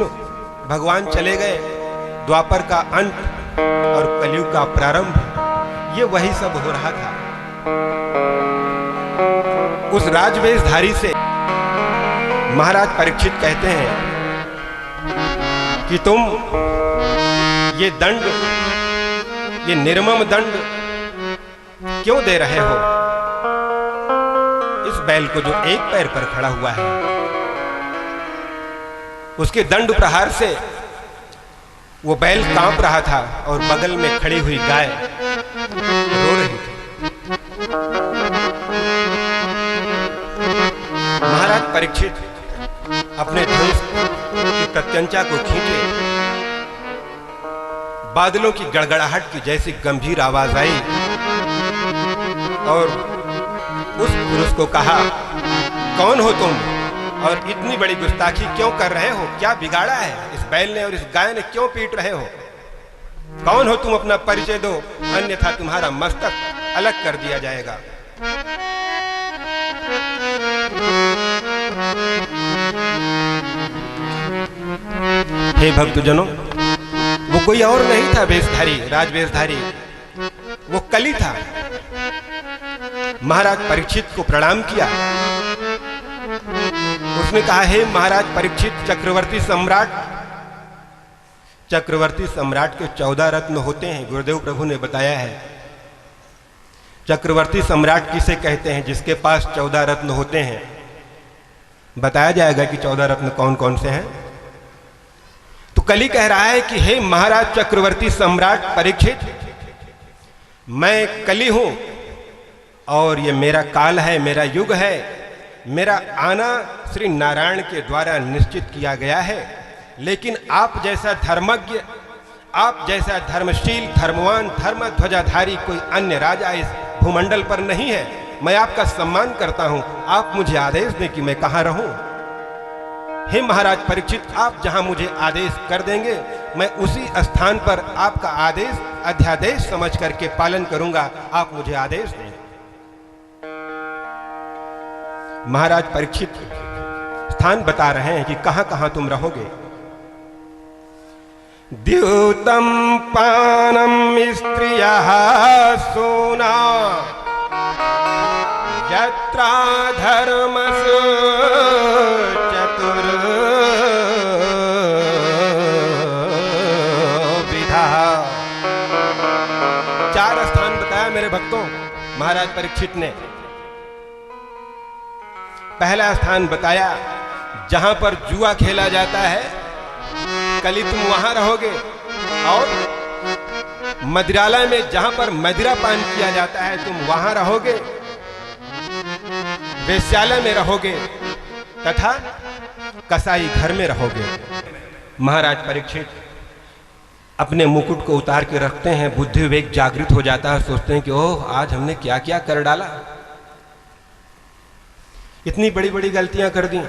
भगवान चले गए, द्वापर का अंत और कलयुग का प्रारंभ, ये वही सब हो रहा था। उस राजवेशधारी से महाराज परीक्षित कहते हैं कि तुम ये दंड, ये निर्मम दंड क्यों दे रहे हो इस बैल को जो एक पैर पर खड़ा हुआ है? उसके दंड प्रहार से वो बैल कांप रहा था और बगल में खड़ी हुई गाय रो रही थी। महाराज परीक्षित अपने धनुष की प्रत्यंचा को खींचे, बादलों की गड़गड़ाहट की जैसी गंभीर आवाज आई और उस पुरुष को कहा, कौन हो तुम और इतनी बड़ी गुस्ताखी क्यों कर रहे हो? क्या बिगाड़ा है? इस बैल ने और इस गाय ने क्यों पीट रहे हो? कौन हो तुम? अपना परिचय दो, अन्यथा तुम्हारा मस्तक अलग कर दिया जाएगा। हे भक्तजनों, वो कोई और नहीं था वेशधारी, राजवेशधारी, वो कली था। महाराज परीक्षित को प्रणाम किया। उसने कहा, हे महाराज परीक्षित, चक्रवर्ती सम्राट के 14 रत्न होते हैं। गुरुदेव प्रभु ने बताया है, चक्रवर्ती सम्राट किसे कहते हैं? जिसके पास 14 रत्न होते हैं। बताया जाएगा कि 14 रत्न कौन कौन से हैं। तो कली कह रहा है कि हे महाराज चक्रवर्ती सम्राट परीक्षित, मैं कली हूं और ये मेरा काल है, मेरा युग है। मेरा आना श्री नारायण के द्वारा निश्चित किया गया है, लेकिन आप जैसा धर्मज्ञ, आप जैसा धर्मशील, धर्मवान, धर्म ध्वजाधारी कोई अन्य राजा इस भूमंडल पर नहीं है। मैं आपका सम्मान करता हूं, आप मुझे आदेश दें कि मैं कहां रहूं। हे महाराज परीक्षित, आप जहां मुझे आदेश कर देंगे, मैं उसी स्थान पर आपका आदेश अध्यादेश समझ करके पालन करूंगा। आप मुझे आदेश दें। महाराज परीक्षित स्थान बता रहे हैं कि कहां कहां तुम रहोगे। द्यूतम पानम स्त्रियः सूना यत्रा धर्मस् चतुर्विधा। 4 स्थान बताया मेरे भक्तों महाराज परीक्षित ने। पहला स्थान बताया जहां पर जुआ खेला जाता है, कली तुम वहां रहोगे। और मदिरालय में जहां पर मदिरा पान किया जाता है, तुम वहां रहोगे। वेश्यालय में रहोगे तथा कसाई घर में रहोगे। महाराज परीक्षित अपने मुकुट को उतार के रखते हैं, बुद्धि विवेक जागृत हो जाता है। सोचते हैं कि ओह, आज हमने क्या क्या कर डाला, इतनी बड़ी बड़ी गलतियां कर दी।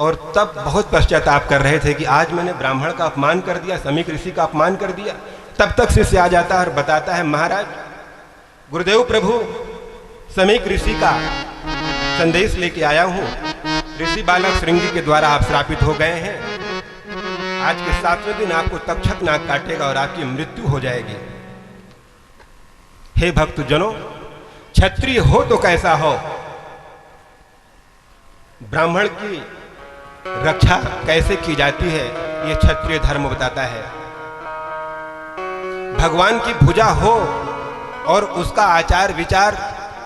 और तब बहुत पश्चाताप कर रहे थे कि आज मैंने ब्राह्मण का अपमान कर दिया, समीक ऋषि का अपमान कर दिया। तब तक शिष्य आ जाता है और बताता है, महाराज गुरुदेव प्रभु समीक ऋषि का संदेश लेके आया हूं। ऋषि बालक श्रृंगी के द्वारा आप श्रापित हो गए हैं। आज के 7वें दिन आपको तक्षक नाग काटेगा और आपकी मृत्यु हो जाएगी। हे भक्तजनों, क्षत्रिय हो तो कैसा हो, ब्राह्मण की रक्षा कैसे की जाती है, यह क्षत्रिय धर्म बताता है। भगवान की भुजा हो और उसका आचार विचार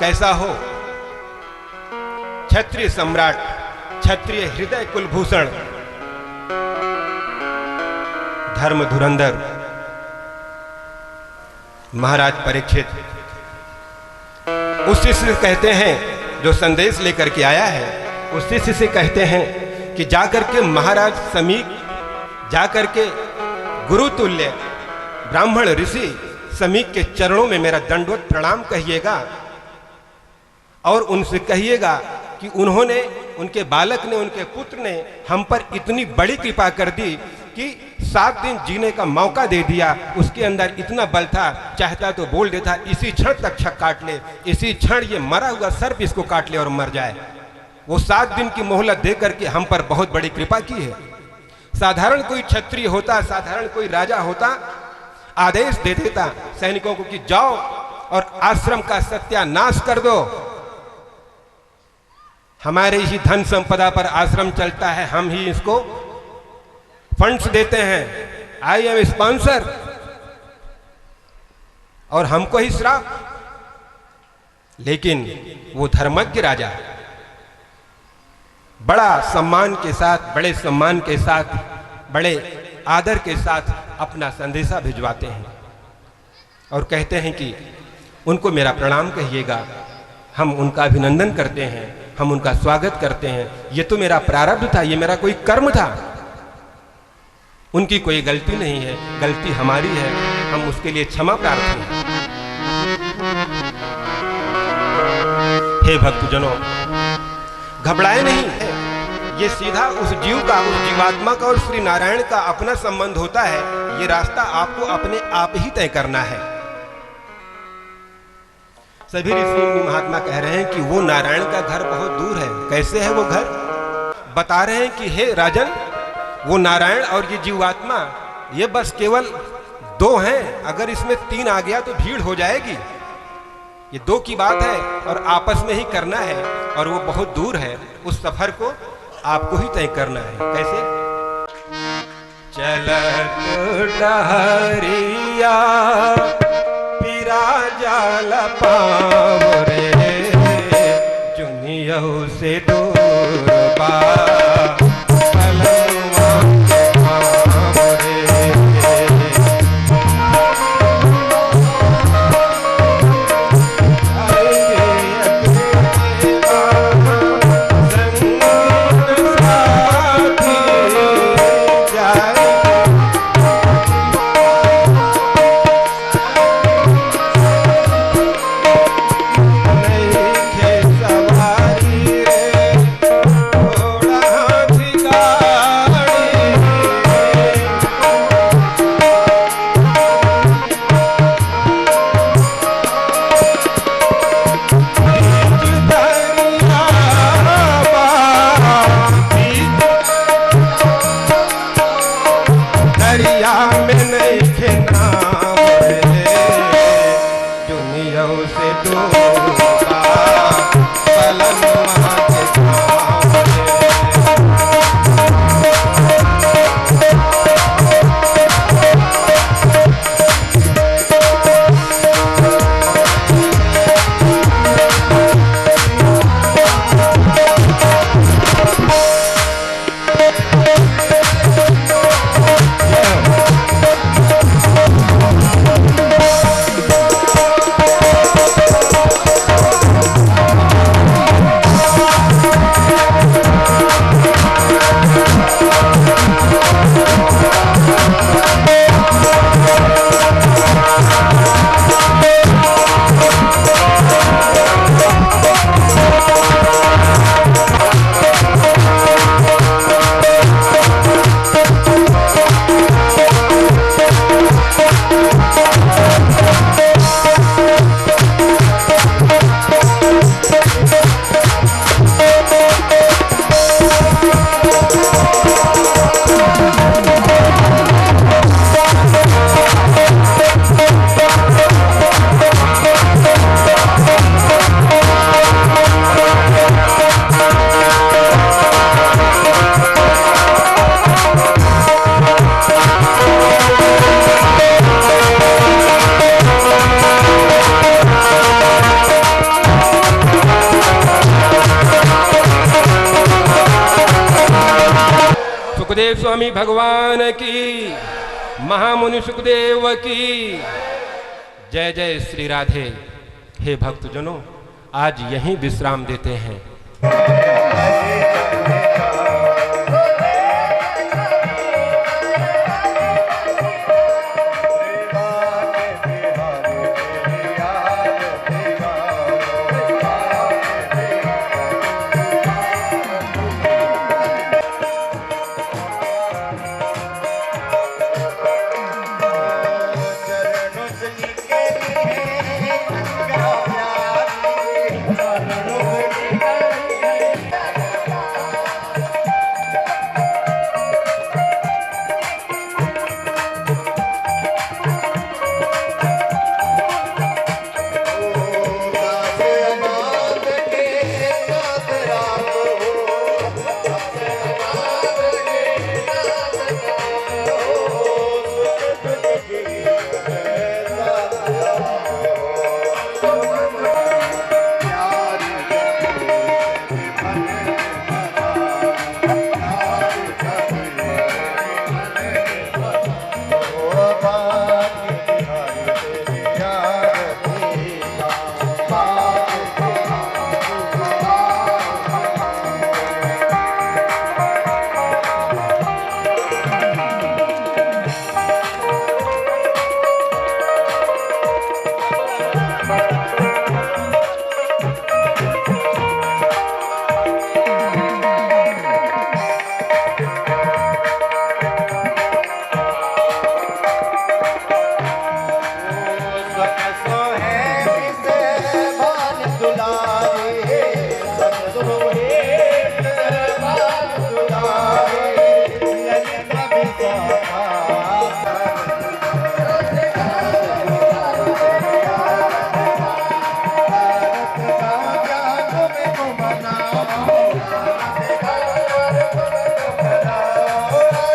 कैसा हो। क्षत्रिय सम्राट, क्षत्रिय हृदय कुलभूषण, धर्म धुरंधर महाराज परीक्षित उस शिष्य से कहते हैं जो संदेश लेकर के आया है, उस शिष्य से कहते हैं कि जाकर के महाराज समीक, जाकर के गुरु तुल्य ब्राह्मण ऋषि समीक के चरणों में मेरा दंडवत प्रणाम कहिएगा और उनसे कहिएगा कि उन्होंने, उनके बालक ने, उनके पुत्र ने हम पर इतनी बड़ी कृपा कर दी कि 7 दिन जीने का मौका दे दिया, उसके अंदर इतना बल था, चाहता तो बोल देता इसी क्षण तक्षक काट ले, इसी क्षण ये मरा हुआ सर्प इसको काट ले और मर जाए। वो 7 दिन की मोहलत दे करके हम पर बहुत बड़ी कृपा की है। साधारण कोई क्षत्रिय होता, साधारण कोई राजा होता, आदेश दे देता सैनिकों को कि जाओ और आश्रम का सत्यानाश कर दो, हमारे ही धन संपदा पर आश्रम चलता है, हम ही इसको फंड्स देते हैं, आई एम स्पॉन्सर, और हमको ही श्राप। लेकिन वो धर्मज्ञ राजा बड़ा सम्मान के साथ, बड़े सम्मान के साथ, बड़े आदर के साथ अपना संदेशा भिजवाते हैं और कहते हैं कि उनको मेरा प्रणाम कहिएगा, हम उनका अभिनंदन करते हैं, हम उनका स्वागत करते हैं, ये तो मेरा प्रारब्ध था, ये मेरा कोई कर्म था, उनकी कोई गलती नहीं है, गलती हमारी है, हम उसके लिए क्षमा प्रार्थी हैं। हे भक्तजनों, घबराए नहीं है, ये सीधा उस जीव का, उस जीवात्मा का और श्री नारायण का अपना संबंध होता है। ये रास्ता आपको अपने आप ही तय करना है। सभी ऋषि महात्मा कह रहे हैं कि वो नारायण का घर बहुत दूर है। कैसे है वो घर? बता रहे हैं कि हे राजन, वो नारायण और ये जीवात्मा ये बस केवल 2 हैं, अगर इसमें 3 आ गया तो भीड़ हो जाएगी। ये 2 की बात है और आपस में ही करना है, और वो बहुत दूर है, उस सफर को आपको ही तय करना है। कैसे? चलत डहरिया पीरा जाल पाव रे, जुनियौ से दूर बा सुखदेव स्वामी भगवान की, महामुनि सुखदेव की जय। जय श्री राधे। हे भक्तजनों, आज यहीं विश्राम देते हैं।